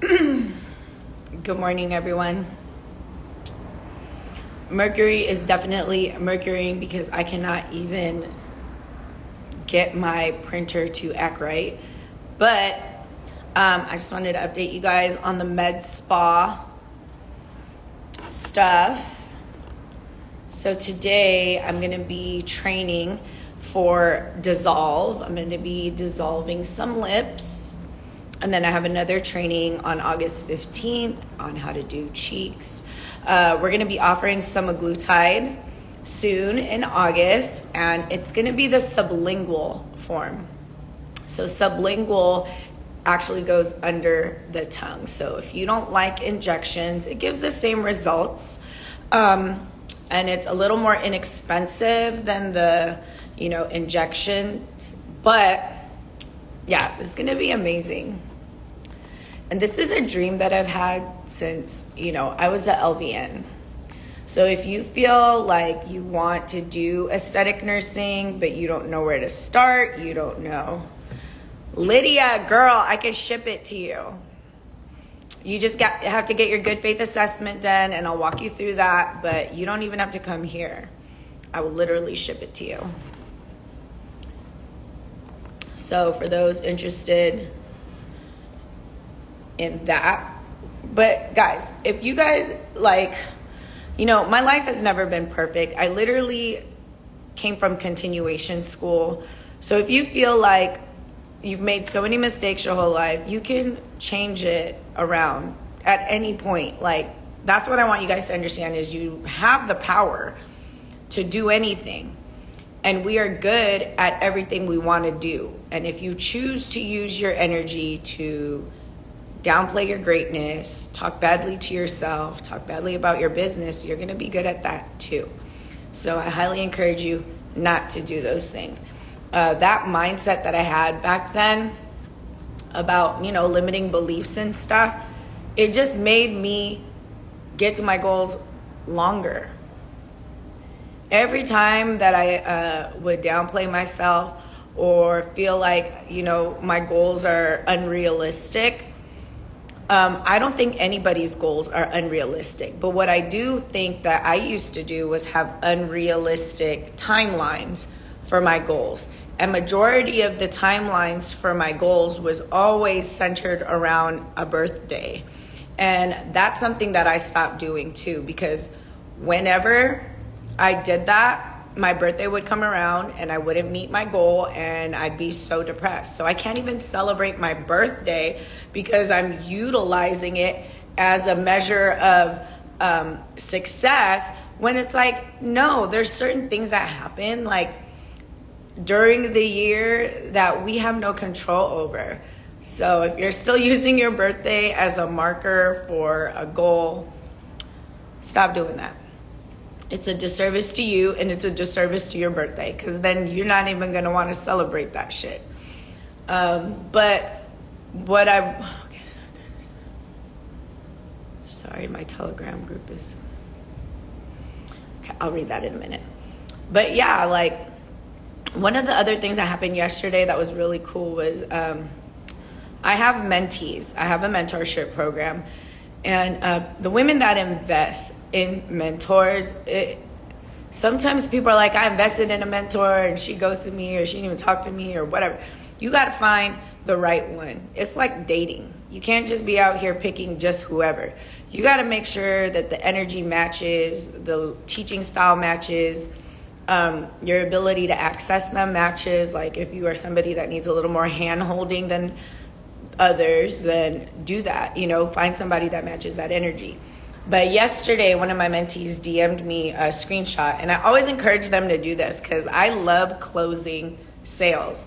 Good morning, everyone. Mercury is definitely Mercurying because I cannot even get my printer to act right. But I just wanted to update you guys on the med spa stuff. So today I'm going to be training for dissolve. I'm going to be dissolving some lips. And then I have another training on August 15th on how to do cheeks. We're going to be offering semaglutide soon in August, and it's going to be the sublingual form. So sublingual actually goes under the tongue. So if you don't like injections, it gives the same results. And it's a little more inexpensive than the, injections. But yeah, it's going to be amazing. And this is a dream that I've had since, I was at LVN. So if you feel like you want to do aesthetic nursing, but you don't know where to start, you don't know. Lydia, girl, I can ship it to you. You just have to get your good faith assessment done, and I'll walk you through that, but you don't even have to come here. I will literally ship it to you. So for those interested in that. But guys, if you guys my life has never been perfect. I literally came from continuation school. So if you feel like you've made so many mistakes your whole life, you can change it around at any point. That's what I want you guys to understand is you have the power to do anything. And we are good at everything we want to do. And if you choose to use your energy to downplay your greatness, talk badly to yourself, talk badly about your business, you're going to be good at that too. So I highly encourage you not to do those things. That mindset that I had back then about, limiting beliefs and stuff, it just made me get to my goals longer. Every time that I would downplay myself or feel like, my goals are unrealistic, I don't think anybody's goals are unrealistic. But what I do think that I used to do was have unrealistic timelines for my goals. And majority of the timelines for my goals was always centered around a birthday. And that's something that I stopped doing too, because whenever I did that, my birthday would come around and I wouldn't meet my goal and I'd be so depressed. So I can't even celebrate my birthday because I'm utilizing it as a measure of success, when it's no, there's certain things that happen during the year that we have no control over. So if you're still using your birthday as a marker for a goal, stop doing that. It's a disservice to you and it's a disservice to your birthday, because then you're not even going to want to celebrate that shit. But what sorry, my Telegram group is, okay, I'll read that in a minute. But yeah, one of the other things that happened yesterday that was really cool was I have mentees. I have a mentorship program. And the women that invest in mentors, sometimes people are like, I invested in a mentor and she ghosted me or she didn't even talk to me or whatever. You got to find the right one. It's like dating. You can't just be out here picking just whoever. You got to make sure that the energy matches, the teaching style matches, your ability to access them matches. If you are somebody that needs a little more hand holding than others, then do that. Find somebody that matches that energy. But yesterday, one of my mentees DM'd me a screenshot, and I always encourage them to do this because I love closing sales.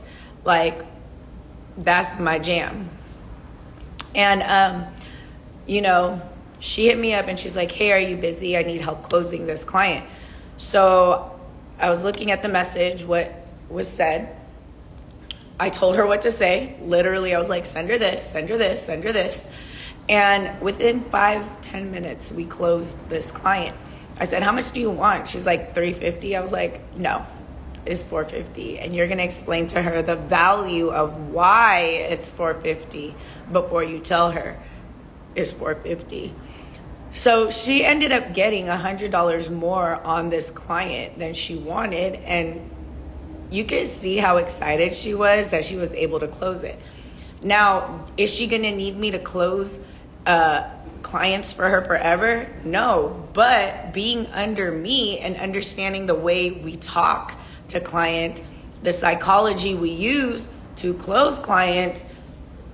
That's my jam. And, she hit me up and she's like, hey, are you busy? I need help closing this client. So I was looking at the message, what was said. I told her what to say. Literally, I was like, send her this, send her this, send her this. And within 5-10 minutes, we closed this client. I said, how much do you want? She's like, $350. I was like, no, it's $450. And you're going to explain to her the value of why it's $450 before you tell her. is $450. So she ended up getting $100 more on this client than she wanted, and you could see how excited she was that she was able to close it. Now, is she going to need me to close clients for her forever? No, but being under me and understanding the way we talk to clients, the psychology we use to close clients,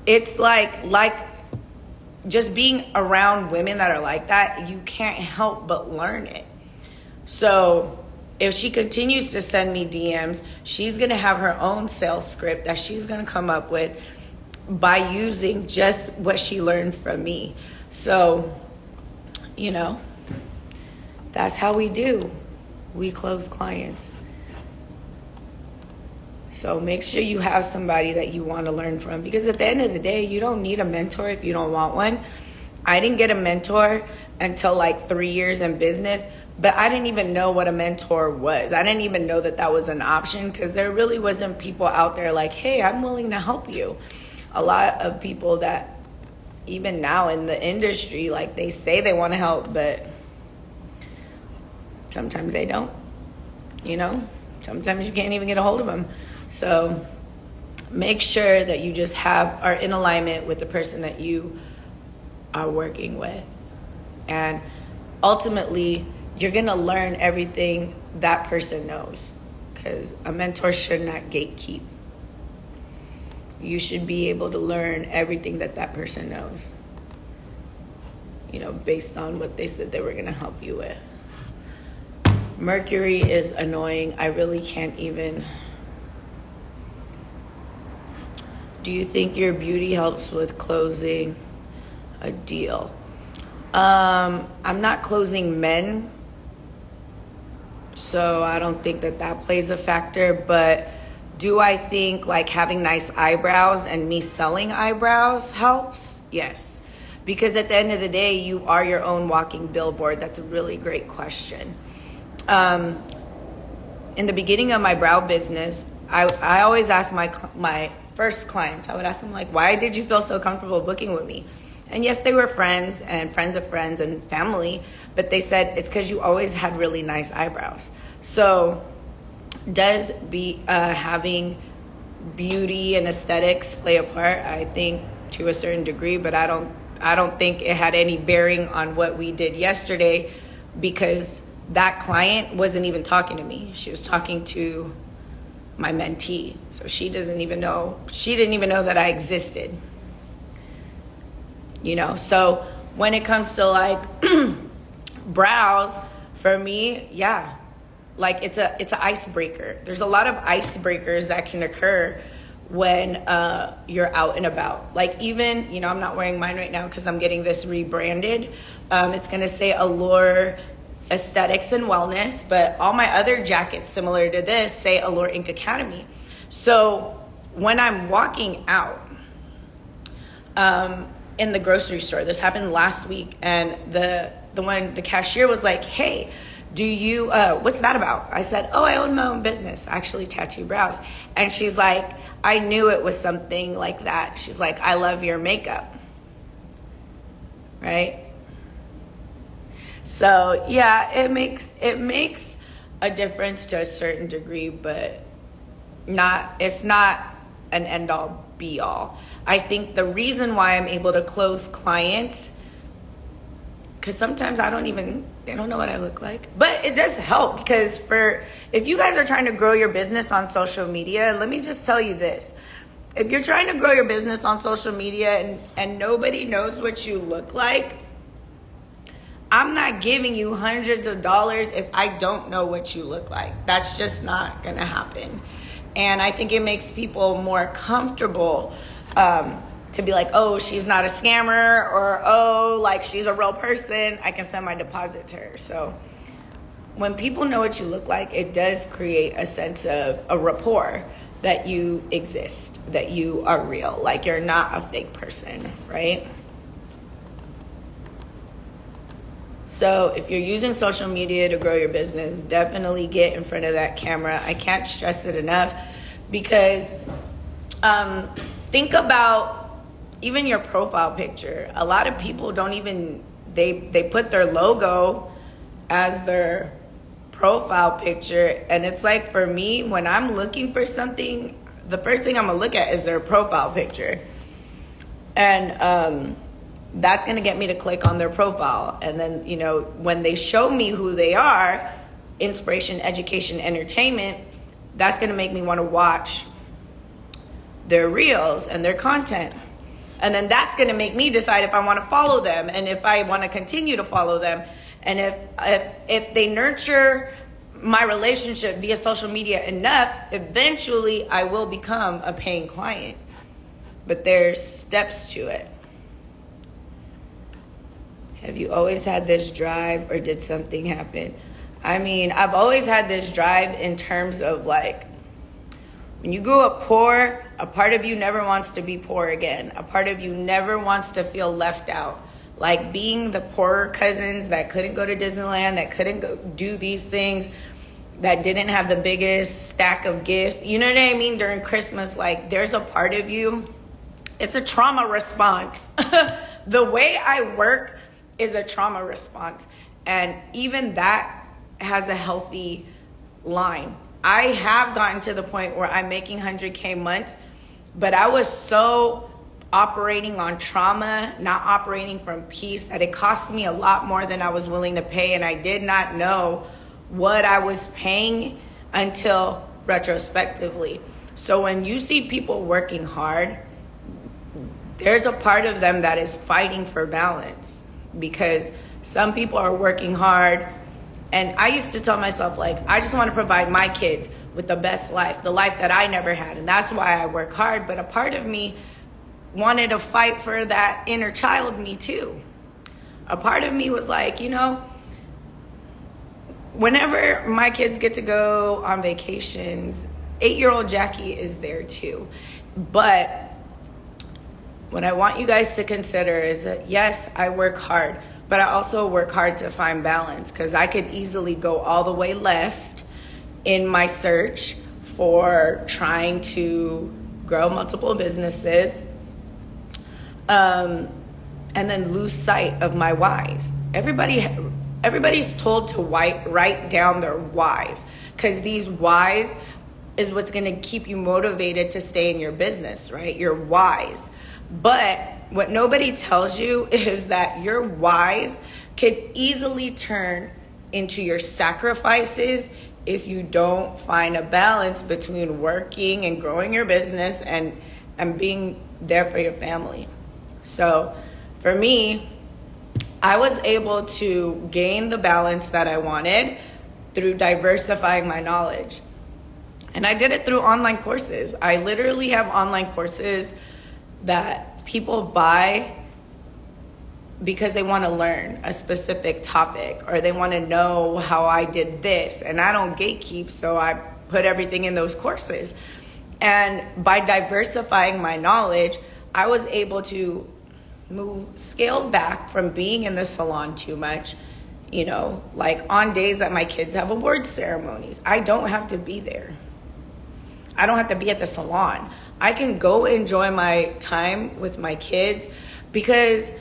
it's like just being around women that are like that, you can't help but learn it. So if she continues to send me DMs, she's going to have her own sales script that she's going to come up with by using just what she learned from me. So, that's how we do. We close clients. So make sure you have somebody that you want to learn from, because at the end of the day, you don't need a mentor if you don't want one. I didn't get a mentor until like 3 years in business, but I didn't even know what a mentor was. I didn't even know that was an option, because there really wasn't people out there like, hey, I'm willing to help you. A lot of people that even now in the industry, like, they say they want to help, but sometimes they don't, sometimes you can't even get a hold of them. So make sure that you just are in alignment with the person that you are working with. And ultimately, you're going to learn everything that person knows, because a mentor should not gatekeep. You should be able to learn everything that person knows, based on what they said they were going to help you with. Mercury is annoying. I really can't even. Do you think your beauty helps with closing a deal? I'm not closing men, so I don't think that plays a factor. But do I think like having nice eyebrows and me selling eyebrows helps? Yes. Because at the end of the day, you are your own walking billboard. That's a really great question. In the beginning of my brow business, I always ask my first clients, I would ask them, like, why did you feel so comfortable booking with me? And yes, they were friends and friends of friends and family, but they said it's because you always had really nice eyebrows. So does having beauty and aesthetics play a part? I think to a certain degree, but I don't think it had any bearing on what we did yesterday, because that client wasn't even talking to me. She was talking to my mentee. So she didn't even know that I existed. So when it comes to like brows, for me, yeah, like it's an icebreaker. There's a lot of icebreakers that can occur when you're out and about. Like even, I'm not wearing mine right now because I'm getting this rebranded. It's gonna say Allure Aesthetics and Wellness, but all my other jackets similar to this say Allure Ink Academy. So when I'm walking out in the grocery store, this happened last week, and the cashier was like, hey, do you what's that about? I said, oh, I own my own business. I actually tattoo brows. And she's like, I knew it was something like that. She's like, I love your makeup. Right? So yeah, it makes a difference to a certain degree, but it's not an end all be all. I think the reason why I'm able to close clients, because sometimes they don't know what I look like, but it does help, because if you guys are trying to grow your business on social media, let me just tell you this. If you're trying to grow your business on social media and nobody knows what you look like, I'm not giving you hundreds of dollars if I don't know what you look like. That's just not gonna happen. And I think it makes people more comfortable to be like, oh, she's not a scammer, or oh, like she's a real person, I can send my deposit to her. So when people know what you look like, it does create a sense of a rapport that you exist, that you are real, like you're not a fake person, right? So if you're using social media to grow your business, definitely get in front of that camera. I can't stress it enough, because think about even your profile picture. A lot of people don't even, they put their logo as their profile picture. And it's like, for me, when I'm looking for something, the first thing I'm gonna look at is their profile picture. And that's gonna get me to click on their profile. And then, you know, when they show me who they are, inspiration, education, entertainment, that's gonna make me wanna watch their reels and their content. And then that's gonna make me decide if I wanna follow them and if I wanna continue to follow them. And if they nurture my relationship via social media enough, eventually I will become a paying client. But there's steps to it. Have you always had this drive, or did something happen? I mean, I've always had this drive in terms of, like, when you grew up poor, a part of you never wants to be poor again. A part of you never wants to feel left out. Like being the poorer cousins that couldn't go to Disneyland, that couldn't go do these things, that didn't have the biggest stack of gifts. You know what I mean? During Christmas, like, there's a part of you, it's a trauma response. The way I work is a trauma response. And even that has a healthy line. I have gotten to the point where I'm making 100K months, but I was so operating on trauma, not operating from peace, that it cost me a lot more than I was willing to pay. And I did not know what I was paying until retrospectively. So when you see people working hard, there's a part of them that is fighting for balance, because some people are working hard. And I used to tell myself, like, I just want to provide my kids with the best life, the life that I never had. And that's why I work hard. But a part of me wanted to fight for that inner child me too. A part of me was like, you know, whenever my kids get to go on vacations, 8-year-old Jackie is there too. But what I want you guys to consider is that, yes, I work hard, but I also work hard to find balance, because I could easily go all the way left in my search for trying to grow multiple businesses, and then lose sight of my whys. Everybody's told to write down their whys, because these whys is what's going to keep you motivated to stay in your business, right? Your whys. But what nobody tells you is that your whys could easily turn into your sacrifices if you don't find a balance between working and growing your business and being there for your family. So for me, I was able to gain the balance that I wanted through diversifying my knowledge. And I did it through online courses. I literally have online courses that people buy because they want to learn a specific topic, or they want to know how I did this. And I don't gatekeep, so I put everything in those courses. And by diversifying my knowledge, I was able to scale back from being in the salon too much. You know, like on days that my kids have award ceremonies, I don't have to be there. I don't have to be at the salon. I can go enjoy my time with my kids, because,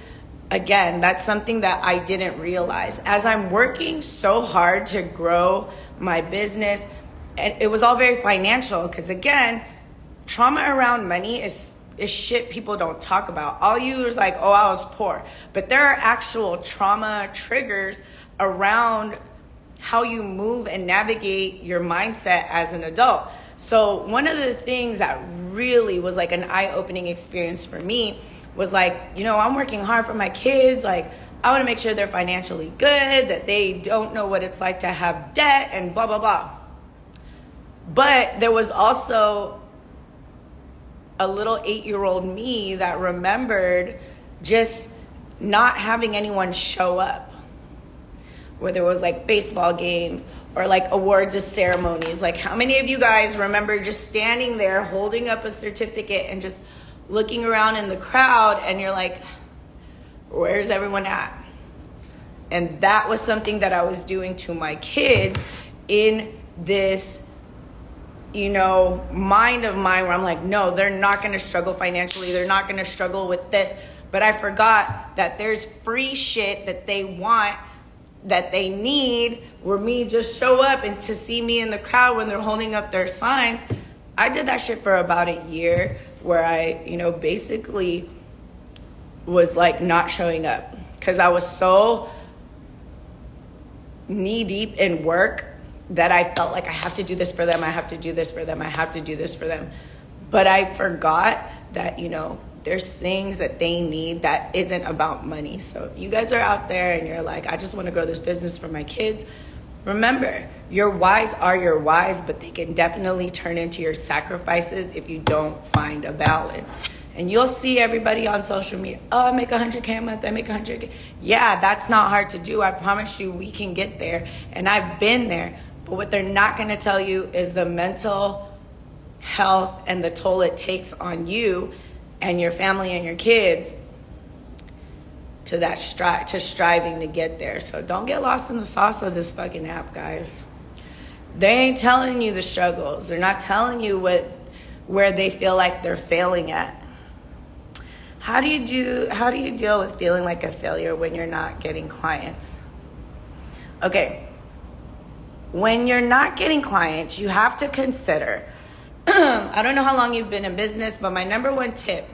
again, that's something that I didn't realize. As I'm working so hard to grow my business, and it was all very financial, because, again, trauma around money is shit people don't talk about. All you is like, oh, I was poor. But there are actual trauma triggers around how you move and navigate your mindset as an adult. So one of the things that really was like an eye-opening experience for me was like, you know, I'm working hard for my kids. Like, I want to make sure they're financially good, that they don't know what it's like to have debt and blah, blah, blah. But there was also a little 8-year-old me that remembered just not having anyone show up, whether it was like baseball games or like awards or ceremonies. Like, how many of you guys remember just standing there holding up a certificate and just looking around in the crowd, and you're like, where's everyone at? And that was something that I was doing to my kids in this, mind of mine where I'm like, no, they're not going to struggle financially. They're not going to struggle with this. But I forgot that there's free shit that they want, that they need, where me just show up and to see me in the crowd when they're holding up their signs. I did that shit for about a year where I, basically was like not showing up because I was so knee deep in work that I felt like I have to do this for them. I have to do this for them. I have to do this for them. But I forgot that, there's things that they need that isn't about money. So if you guys are out there and you're like, I just want to grow this business for my kids, remember, your whys are your whys, but they can definitely turn into your sacrifices if you don't find a balance. And you'll see everybody on social media, oh, I make 100K a month, I make 100K. Yeah, that's not hard to do. I promise you we can get there. And I've been there. But what they're not going to tell you is the mental health and the toll it takes on you and your family and your kids to striving to get there. So don't get lost in the sauce of this fucking app, guys. They ain't telling you the struggles. They're not telling you where they feel like they're failing at. How do you deal with feeling like a failure when you're not getting clients? Okay. When you're not getting clients, you have to consider, I don't know how long you've been in business, but my number one tip,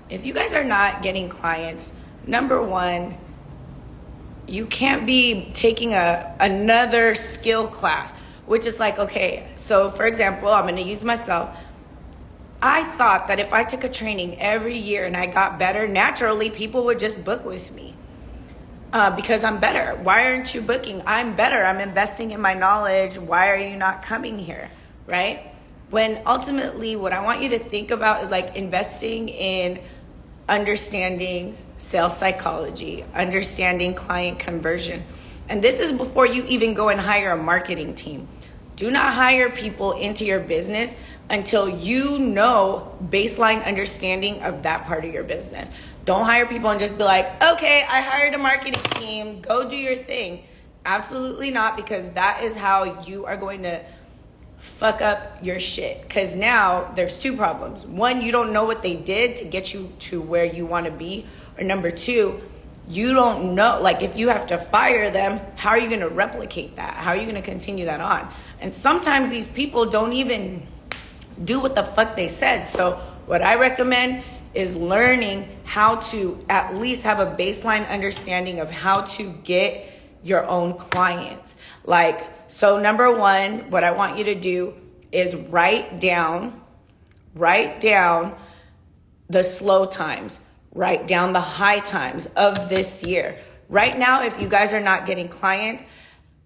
if you guys are not getting clients, number one, you can't be taking another skill class, which is like, okay, so for example, I'm going to use myself. I thought that if I took a training every year and I got better, naturally people would just book with me. Because I'm better. Why aren't you booking? I'm better. I'm investing in my knowledge. Why are you not coming here? Right? When ultimately what I want you to think about is like investing in understanding sales psychology, understanding client conversion. And this is before you even go and hire a marketing team. Do not hire people into your business until you know baseline understanding of that part of your business. Don't hire people and just be like, okay, I hired a marketing team, go do your thing. Absolutely not, because that is how you are going to fuck up your shit. Because now there's two problems. One, you don't know what they did to get you to where you want to be. Or number two, you don't know, like if you have to fire them, how are you going to replicate that? How are you going to continue that on? And sometimes these people don't even do what the fuck they said. So what I recommend is learning how to at least have a baseline understanding of how to get your own clients. Like, so number one, what I want you to do is write down the slow times, write down the high times of this year. Right now, if you guys are not getting clients,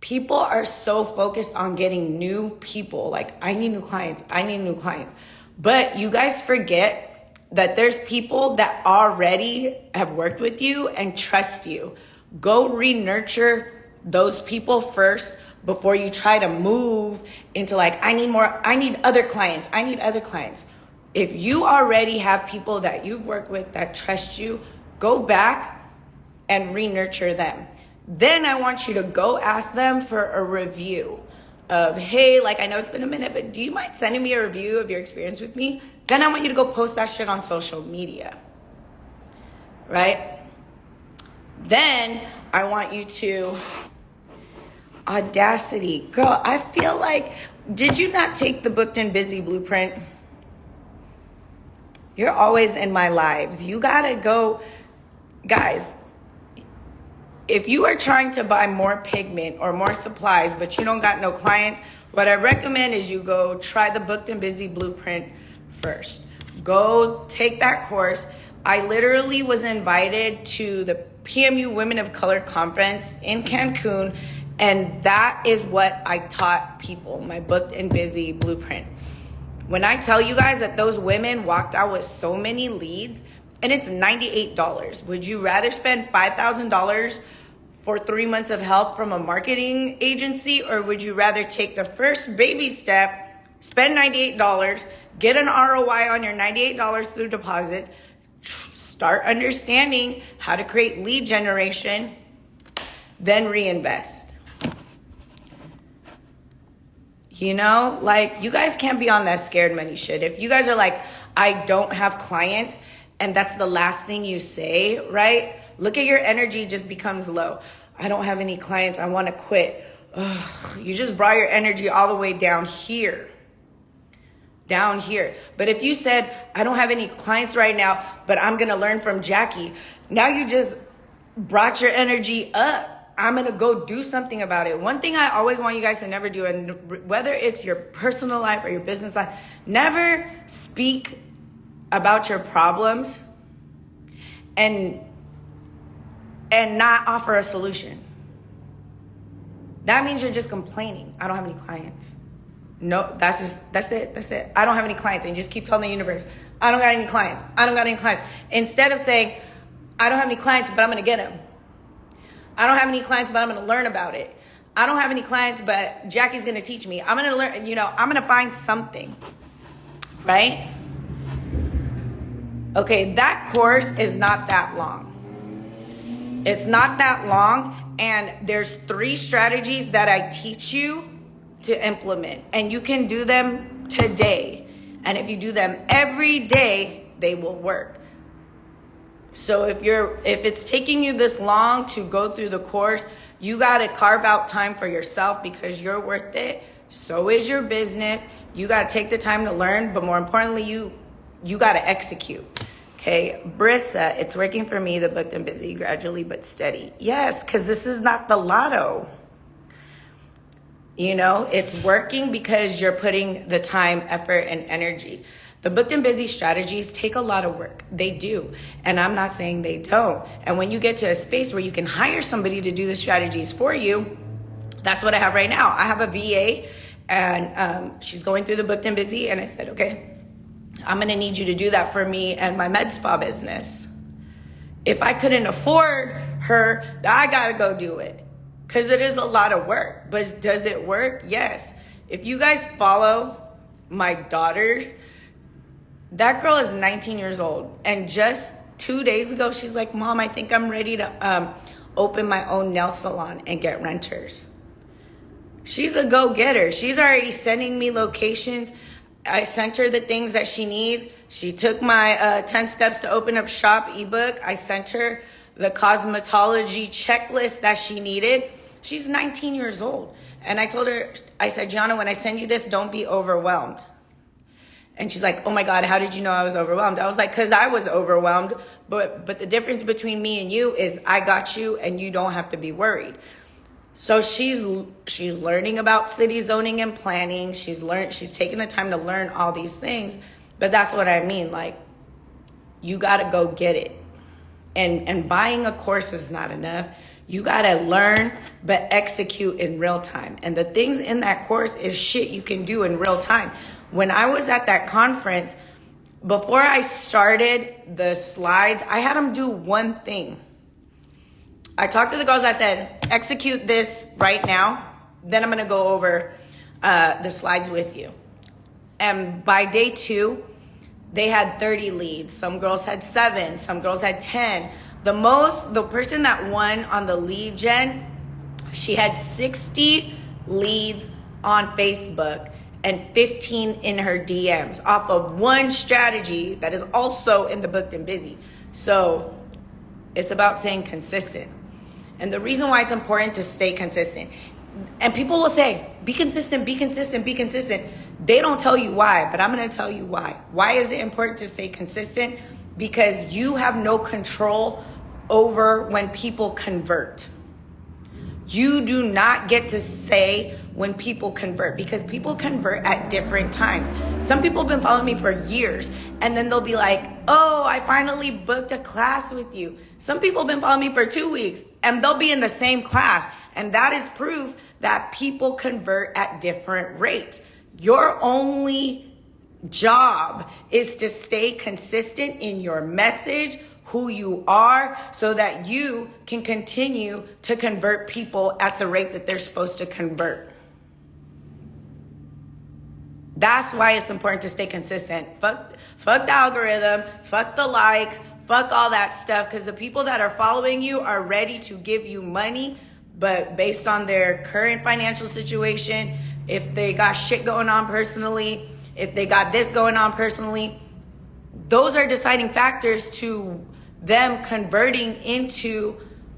people are so focused on getting new people. Like, I need new clients. But you guys forget that there's people that already have worked with you and trust you. Go re-nurture those people first before you try to move into like, I need other clients. If you already have people that you've worked with that trust you, go back and re-nurture them. Then I want you to go ask them for a review of, hey, like I know it's been a minute, but do you mind sending me a review of your experience with me? Then I want you to go post that shit on social media, right? Then I want you to, audacity. Girl, I feel like, did you not take the Booked and Busy blueprint? You're always in my lives. You gotta go, guys, if you are trying to buy more pigment or more supplies, but you don't got no clients, what I recommend is you go try the Booked and Busy blueprint first. Go take that course. I literally was invited to the PMU Women of Color Conference in Cancun, and that is what I taught people, my Booked and Busy blueprint. When I tell you guys that those women walked out with so many leads, and it's $98, would you rather spend $5,000 for 3 months of help from a marketing agency, or would you rather take the first baby step, spend $98, get an ROI on your $98 through deposits, start understanding how to create lead generation, then reinvest? You know, like, you guys can't be on that scared money shit. If you guys are like, I don't have clients, and that's the last thing you say, right? Look at your energy just becomes low. I don't have any clients. I want to quit. Ugh, you just brought your energy all the way down here. Down here. But if you said, I don't have any clients right now, but I'm going to learn from Jackie. Now you just brought your energy up. I'm going to go do something about it. One thing I always want you guys to never do, and whether it's your personal life or your business life, never speak about your problems and not offer a solution. That means you're just complaining. I don't have any clients. No, that's it. I don't have any clients. And you just keep telling the universe, I don't got any clients. I don't got any clients. Instead of saying, I don't have any clients, but I'm going to get them. I don't have any clients, but I'm going to learn about it. I don't have any clients, but Jackie's going to teach me. I'm going to learn, I'm going to find something, right? Okay, that course is not that long. It's not that long, and there's 3 strategies that I teach you to implement, and you can do them today. And if you do them every day, they will work. So if it's taking you this long to go through the course, you got to carve out time for yourself because you're worth it. So is your business. You got to take the time to learn, but more importantly, you got to execute. Okay, Brissa, it's working for me, the booked and busy, gradually but steady. Yes, because this is not the lotto. It's working because you're putting the time, effort, and energy. The booked and busy strategies take a lot of work. They do. And I'm not saying they don't. And when you get to a space where you can hire somebody to do the strategies for you, that's what I have right now. I have a VA, and she's going through the booked and busy. And I said, okay, I'm going to need you to do that for me and my med spa business. If I couldn't afford her, I got to go do it. Because it is a lot of work. But does it work? Yes. If you guys follow my daughter, that girl is 19 years old. And just 2 days ago, she's like, Mom, I think I'm ready to open my own nail salon and get renters. She's a go-getter. She's already sending me locations. I sent her the things that she needs. She took my 10 steps to open up shop ebook. I sent her the cosmetology checklist that she needed. She's 19 years old. And I told her, I said, Gianna, when I send you this, don't be overwhelmed. And she's like, oh my God, how did you know I was overwhelmed? I was like, because I was overwhelmed. But the difference between me and you is I got you and you don't have to be worried. So she's learning about city zoning and planning. She's taking the time to learn all these things. But that's what I mean. Like, you got to go get it. And buying a course is not enough. You got to learn, but execute in real time. And the things in that course is shit you can do in real time. When I was at that conference, before I started the slides, I had them do one thing. I talked to the girls. I said, execute this right now. Then I'm going to go over the slides with you. And by day 2, they had 30 leads. Some girls had 7. Some girls had 10. The person that won on the lead gen, she had 60 leads on Facebook and 15 in her DMs off of one strategy that is also in the booked and busy. So it's about staying consistent. And the reason why it's important to stay consistent, and people will say, be consistent, be consistent, be consistent. They don't tell you why, but I'm going to tell you why. Why is it important to stay consistent? Because you have no control over when people convert. You do not get to say when people convert, because people convert at different times. Some people have been following me for years, and then they'll be like, oh, I finally booked a class with you. Some people have been following me for 2 weeks, and they'll be in the same class. And that is proof that people convert at different rates. Your only job is to stay consistent in your message, who you are, so that you can continue to convert people at the rate that they're supposed to convert. That's why it's important to stay consistent. Fuck the algorithm, fuck the likes, fuck all that stuff, because the people that are following you are ready to give you money, but based on their current financial situation, if they got shit going on personally, if they got this going on personally, those are deciding factors to them converting into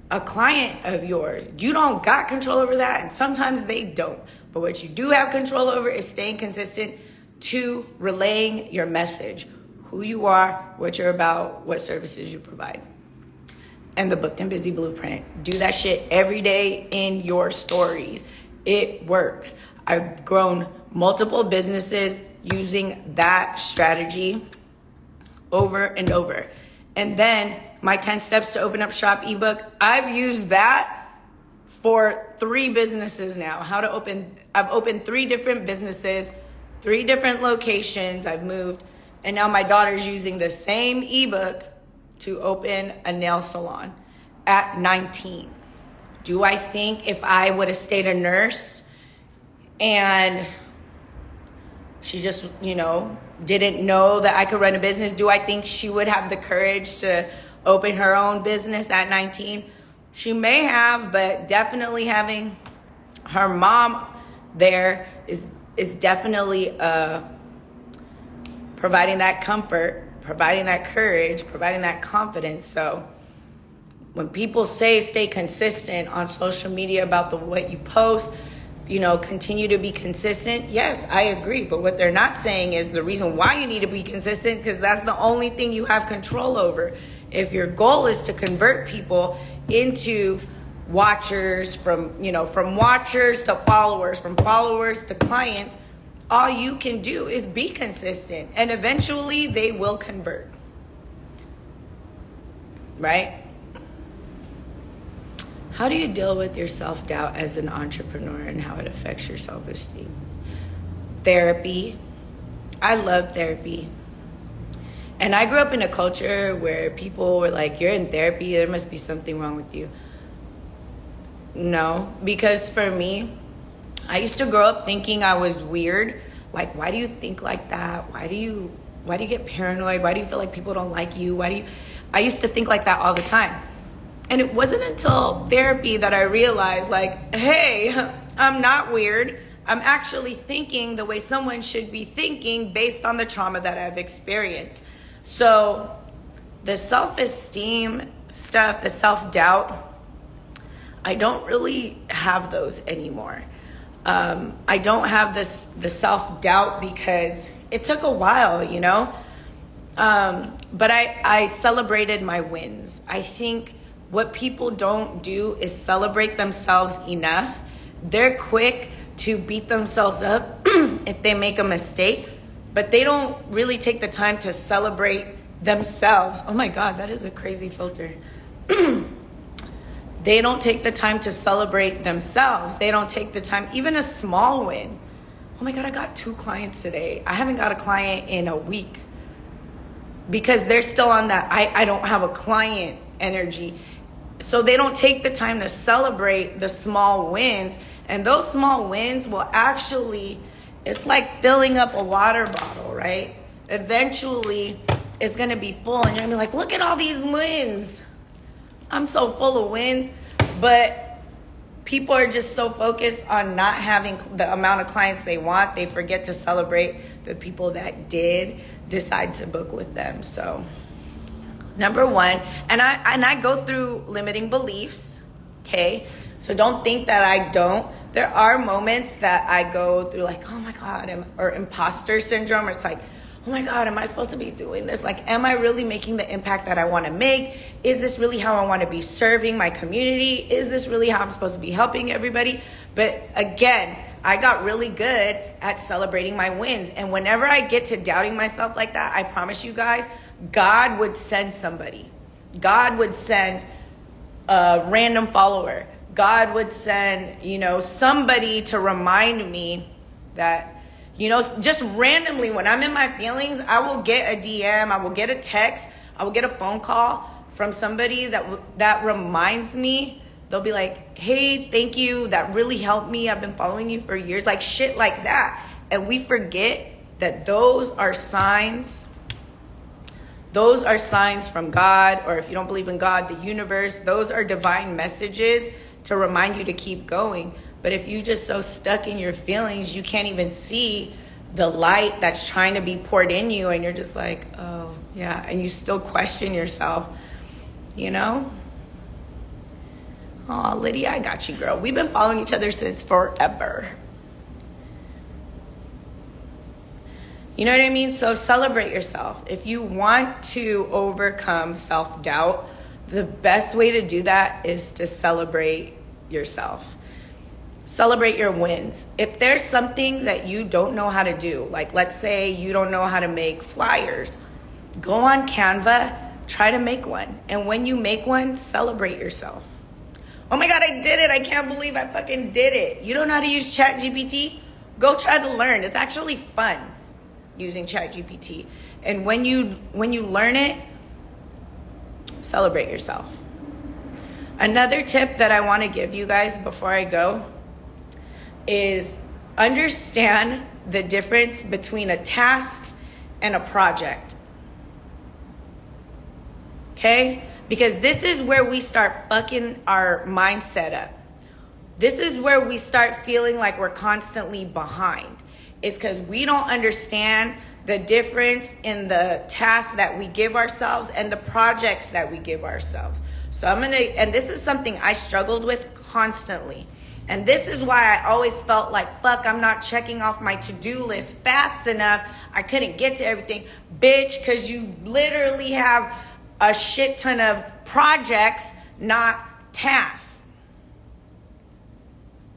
a client of yours. You don't got control over that, and sometimes they don't. But what you do have control over is staying consistent to relaying your message, who you are, what you're about, what services you provide. And the Booked and Busy Blueprint. Do that shit every day in your stories. It works. I've grown multiple businesses using that strategy over and over. And then my 10 steps to open up shop ebook, I've used that for 3 businesses now. I've opened 3 different businesses, 3 different locations. I've moved, and now my daughter's using the same ebook to open a nail salon at 19. Do I think if I would have stayed a nurse and she just, didn't know that I could run a business, do I think she would have the courage to open her own business at 19? She may have, but definitely having her mom there is definitely providing that comfort, providing that courage, providing that confidence. So when people say stay consistent on social media about what you post, continue to be consistent. Yes, I agree. But what they're not saying is the reason why you need to be consistent, because that's the only thing you have control over. If your goal is to convert people into watchers, from watchers to followers, from followers to clients, all you can do is be consistent, and eventually they will convert. Right? How do you deal with your self-doubt as an entrepreneur and how it affects your self-esteem? Therapy. I love therapy. And I grew up in a culture where people were like, you're in therapy, there must be something wrong with you. No, because for me, I used to grow up thinking I was weird. Like, why do you think like that? Why do you get paranoid? Why do you feel like people don't like you? I used to think like that all the time. And it wasn't until therapy that I realized, like, hey, I'm not weird. I'm actually thinking the way someone should be thinking based on the trauma that I've experienced. So the self-esteem stuff, the self-doubt, I don't really have those anymore. I don't have the self-doubt because it took a while, but I celebrated my wins. I think what people don't do is celebrate themselves enough. They're quick to beat themselves up if they make a mistake, but they don't really take the time to celebrate themselves. Oh my God, that is a crazy filter. They don't take the time to celebrate themselves. They don't take the time, even a small win. Oh my God, I got 2 clients today. I haven't got a client in a week because they're still on that I don't have a client energy. So they don't take the time to celebrate the small wins. And those small wins will actually, it's like filling up a water bottle, right? Eventually, it's going to be full. And you're going to be like, look at all these wins. I'm so full of wins. But people are just so focused on not having the amount of clients they want. They forget to celebrate the people that did decide to book with them. So number 1, and I go through limiting beliefs, okay? So don't think that I don't. There are moments that I go through like, oh my God, or imposter syndrome, or it's like, oh my God, am I supposed to be doing this? Like, am I really making the impact that I want to make? Is this really how I want to be serving my community? Is this really how I'm supposed to be helping everybody? But again, I got really good at celebrating my wins. And whenever I get to doubting myself like that, I promise you guys, God would send somebody. God would send a random follower. God would send, somebody to remind me that, just randomly when I'm in my feelings, I will get a DM, I will get a text, I will get a phone call from somebody that reminds me. They'll be like, hey, thank you. That really helped me. I've been following you for years. Like shit like that. And we forget that those are signs. Those are signs from God, or if you don't believe in God, the universe. Those are divine messages to remind you to keep going. But if you just so stuck in your feelings, you can't even see the light that's trying to be poured in you, and you're just like, oh yeah, and you still question yourself, you know? Oh, Lydia, I got you, girl. We've been following each other since forever. You know what I mean? So celebrate yourself. If you want to overcome self-doubt, the best way to do that is to celebrate yourself. Celebrate your wins. If there's something that you don't know how to do, like let's say you don't know how to make flyers, go on Canva, try to make one. And when you make one, celebrate yourself. Oh my God, I did it. I can't believe I fucking did it. You don't know how to use ChatGPT? Go try to learn. It's actually fun using ChatGPT. And when you learn it, celebrate yourself. Another tip that I want to give you guys before I go is understand the difference between a task and a project. Okay? Because this is where we start fucking our mindset up. This is where we start feeling like we're constantly behind. It's because we don't understand the difference in the tasks that we give ourselves and the projects that we give ourselves. So and this is something I struggled with constantly. And this is why I always felt like, fuck, I'm not checking off my to-do list fast enough. I couldn't get to everything. Bitch, because you literally have a shit ton of projects, not tasks.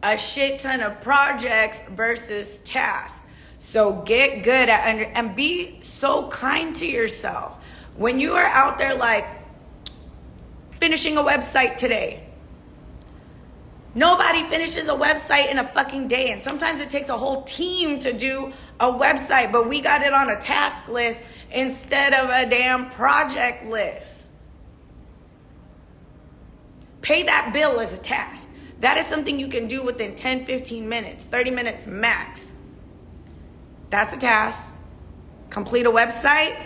A shit ton of projects versus tasks. So get good at and be so kind to yourself. When you are out there like finishing a website today, nobody finishes a website in a fucking day. And sometimes it takes a whole team to do a website, but we got it on a task list instead of a damn project list. Pay that bill as a task. That is something you can do within 10, 15 minutes, 30 minutes max. That's a task. Complete a website,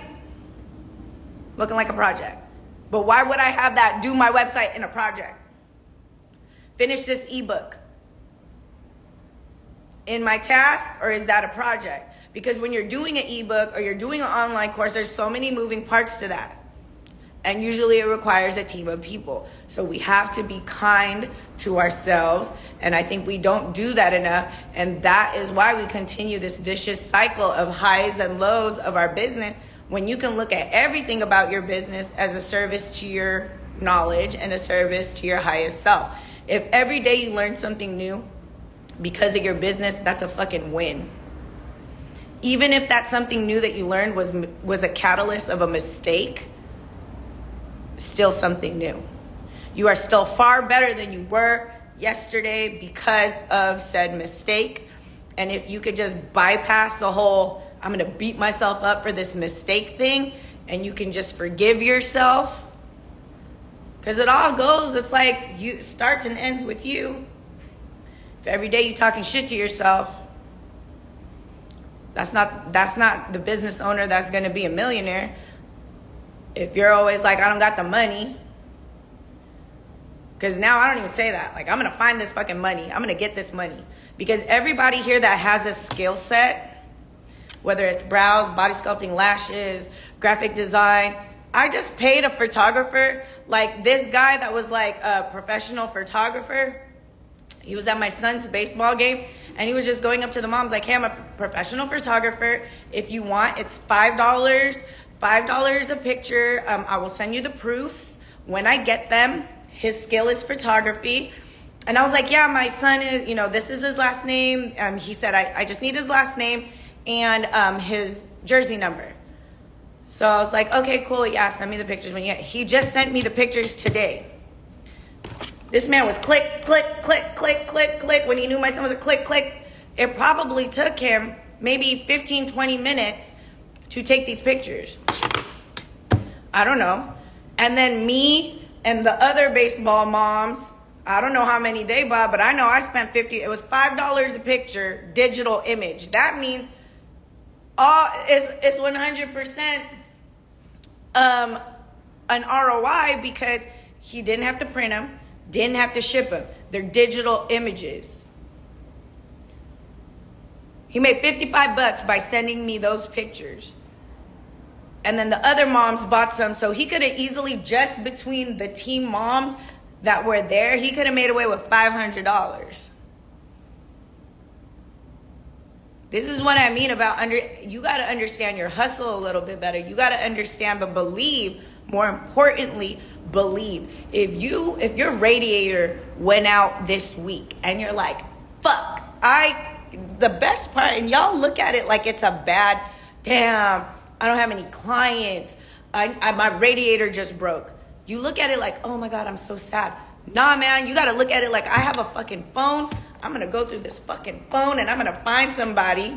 looking like a project. But why would I have that do my website in a project? Finish this ebook in my task, or is that a project? Because when you're doing an ebook or you're doing an online course, there's so many moving parts to that. And usually it requires a team of people. So we have to be kind to ourselves. And I think we don't do that enough. And that is why we continue this vicious cycle of highs and lows of our business, when you can look at everything about your business as a service to your knowledge and a service to your highest self. If every day you learn something new because of your business, that's a fucking win. Even if that something new that you learned was a catalyst of a mistake, still something new. You are still far better than you were yesterday because of said mistake. And if you could just bypass the whole, I'm going to beat myself up for this mistake thing, and you can just forgive yourself, because it all goes, it's like you starts and ends with you. If every day you're talking shit to yourself, that's not the business owner that's going to be a millionaire. If you're always like, I don't got the money, because now I don't even say that. Like, I'm going to find this fucking money. I'm going to get this money. Because everybody here that has a skill set, whether it's brows, body sculpting, lashes, graphic design, I just paid a photographer, like this guy that was like a professional photographer. He was at my son's baseball game, and he was just going up to the moms like, hey, I'm a professional photographer. If you want, it's $5 a picture. I will send you the proofs when I get them. His skill is photography. And I was like, yeah, my son is, this is his last name. He said, I just need his last name and his jersey number. So I was like, okay, cool. Yeah, send me the pictures when you get. He just sent me the pictures today. This man was click, click, click, click, click, click. When he knew my son was a click, click, it probably took him maybe 15, 20 minutes to take these pictures. I don't know. And then me and the other baseball moms, I don't know how many they bought, but I know I spent $50. It was $5 a picture, digital image. That means it's 100% an ROI, because he didn't have to print them, didn't have to ship them. They're digital images. He made 55 bucks by sending me those pictures. And then the other moms bought some, so he could have easily, just between the team moms that were there, he could have made away with $500. This is what I mean about you got to understand your hustle a little bit better. You got to understand, but believe, more importantly, believe. If your radiator went out this week and you're like, fuck, the best part, and y'all look at it like it's a bad, damn, I don't have any clients. My radiator just broke. You look at it like, oh my God, I'm so sad. Nah, man, you got to look at it like I have a fucking phone. I'm going to go through this fucking phone and I'm going to find somebody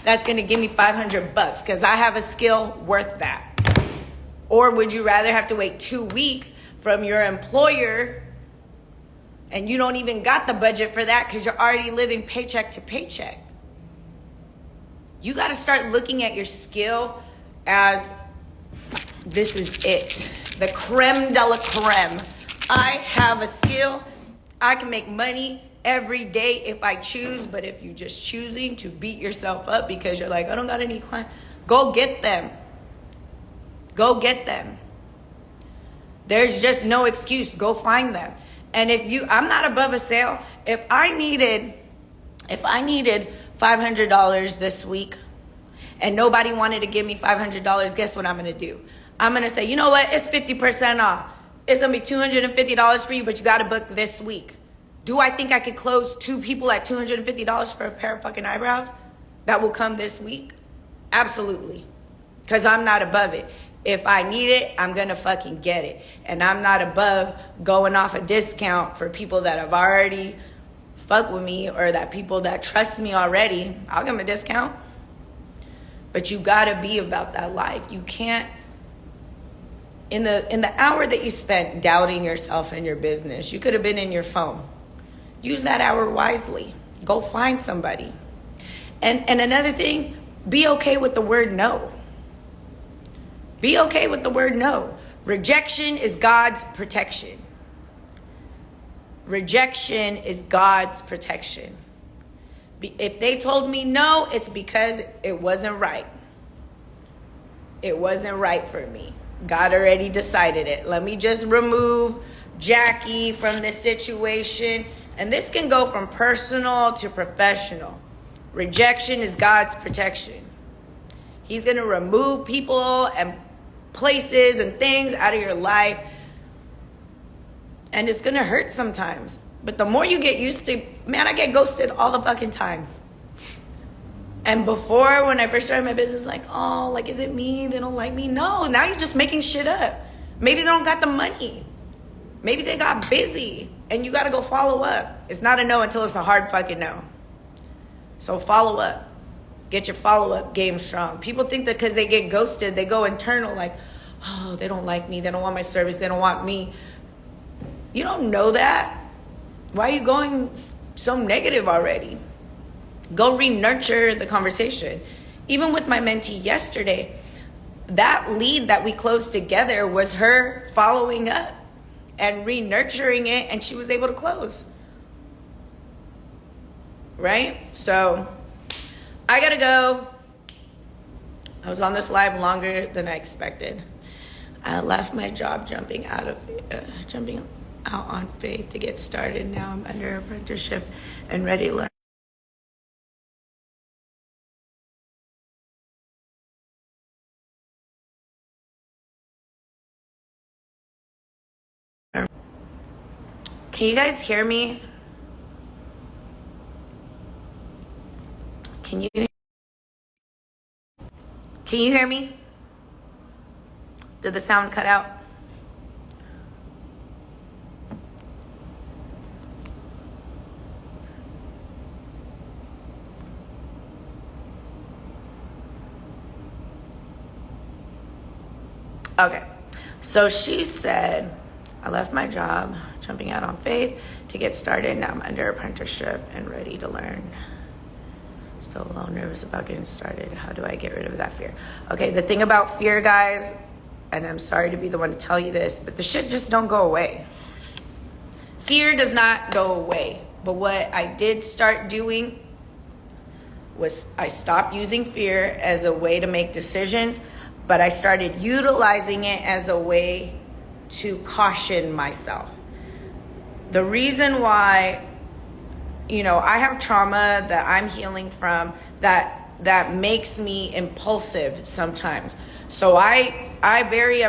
that's going to give me 500 bucks because I have a skill worth that. Or would you rather have to wait 2 weeks from your employer and you don't even got the budget for that because you're already living paycheck to paycheck? You got to start looking at your skill as this is it. The creme de la creme. I have a skill. I can make money every day if I choose. But if you're just choosing to beat yourself up because you're like, I don't got any clients, go get them. Go get them. There's just no excuse. Go find them. And I'm not above a sale. If I needed $500 this week and nobody wanted to give me $500, guess what I'm going to do? I'm going to say, you know what? It's 50% off. It's going to be $250 for you, but you got to book this week. Do I think I could close 2 people at $250 for a pair of fucking eyebrows that will come this week? Absolutely. Because I'm not above it. If I need it, I'm going to fucking get it. And I'm not above going off a discount for people that have already fucked with me or that people that trust me already. I'll give them a discount. But you got to be about that life. You can't, in the hour that you spent doubting yourself and your business, you could have been in your phone. Use that hour wisely. Go find somebody. And another thing, be okay with the word no. Be okay with the word no. Rejection is God's protection. Rejection is God's protection. If they told me no, it's because it wasn't right. It wasn't right for me. God already decided it. Let me just remove Jackie from this situation. And this can go from personal to professional. Rejection is God's protection. He's going to remove people and places and things out of your life. And it's going to hurt sometimes. But the more you get used to, man, I get ghosted all the fucking time. And before, when I first started my business, like, oh, like, is it me? They don't like me? No, now you're just making shit up. Maybe they don't got the money. Maybe they got busy. And you got to go follow up. It's not a no until it's a hard fucking no. So follow up. Get your follow-up game strong. People think that because they get ghosted, they go internal like, oh, they don't like me. They don't want my service. They don't want me. You don't know that. Why are you going so negative already? Go re-nurture the conversation. Even with my mentee yesterday, that lead that we closed together was her following up and re-nurturing it, and she was able to close. Right? So I gotta go. I was on this live longer than I expected. I left my job jumping out on faith to get started. Now I'm under apprenticeship and ready to learn. Can you guys hear me? Can you hear me? Did the sound cut out? Okay, so she said, I left my job, jumping out on faith to get started. Now I'm under apprenticeship and ready to learn. Still a little nervous about getting started. How do I get rid of that fear? Okay, the thing about fear, guys, and I'm sorry to be the one to tell you this, but the shit just don't go away. Fear does not go away. But what I did start doing was I stopped using fear as a way to make decisions, but I started utilizing it as a way to caution myself. The reason why, I have trauma that I'm healing from that makes me impulsive sometimes. So I'm very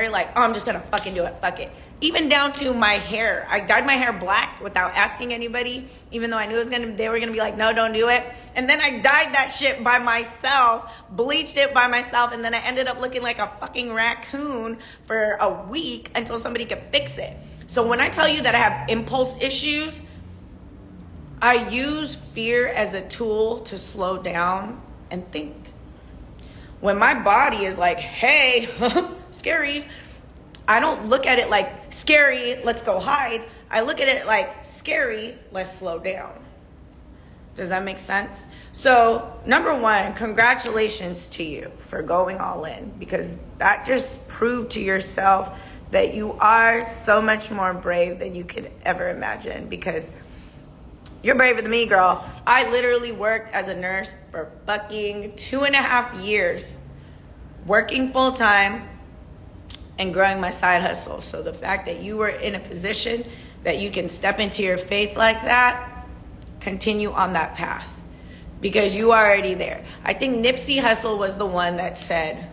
like, oh, I'm just gonna fucking do it, fuck it. Even down to my hair. I dyed my hair black without asking anybody, even though I knew they were gonna be like, no, don't do it. And then I dyed that shit by myself, bleached it by myself, and then I ended up looking like a fucking raccoon for a week until somebody could fix it. So when I tell you that I have impulse issues, I use fear as a tool to slow down and think. When my body is like, hey, scary, I don't look at it like, scary, let's go hide. I look at it like, scary, let's slow down. Does that make sense? So, number one, congratulations to you for going all in, because that just proved to yourself that you are so much more brave than you could ever imagine, because you're braver than me, girl. I literally worked as a nurse for fucking 2.5 years, working full time and growing my side hustle. So the fact that you were in a position that you can step into your faith like that, continue on that path, because you are already there. I think Nipsey Hussle was the one that said,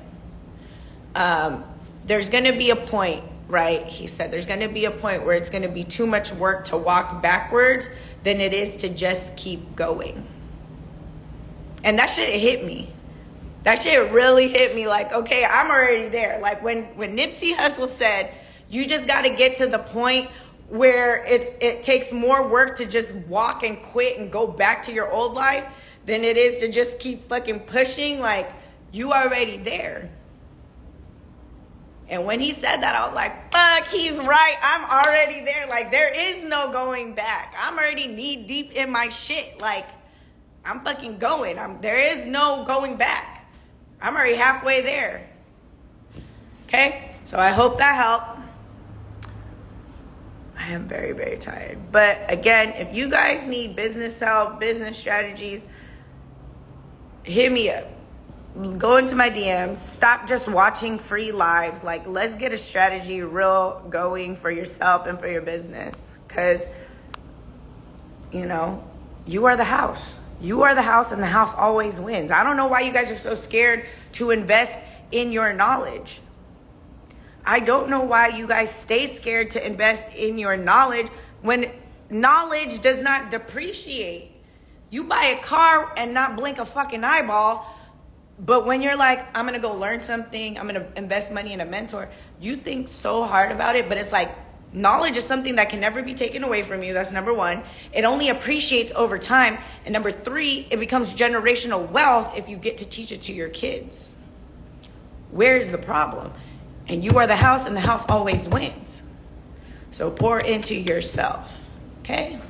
there's going to be a point, right? He said, there's going to be a point where it's going to be too much work to walk backwards than it is to just keep going. And that shit hit me. That shit really hit me. Like, okay, I'm already there. Like when Nipsey Hussle said, you just got to get to the point where it takes more work to just walk and quit and go back to your old life than it is to just keep fucking pushing. Like, you already there. And when he said that, I was like, fuck, he's right. I'm already there. Like, there is no going back. I'm already knee deep in my shit. Like, I'm fucking going. There is no going back. I'm already halfway there. Okay? So I hope that helped. I am very, very tired. But again, if you guys need business help, business strategies, hit me up. Go into my DMs. Stop just watching free lives. Like, let's get a strategy real going for yourself and for your business. Because, you are the house. You are the house, and the house always wins. I don't know why you guys are so scared to invest in your knowledge. I don't know why you guys stay scared to invest in your knowledge when knowledge does not depreciate. You buy a car and not blink a fucking eyeball, but when you're like, I'm going to go learn something, I'm going to invest money in a mentor, you think so hard about it, but it's like, knowledge is something that can never be taken away from you. That's number one. It only appreciates over time. And number three, it becomes generational wealth if you get to teach it to your kids. Where's the problem? And you are the house, and the house always wins. So pour into yourself. Okay?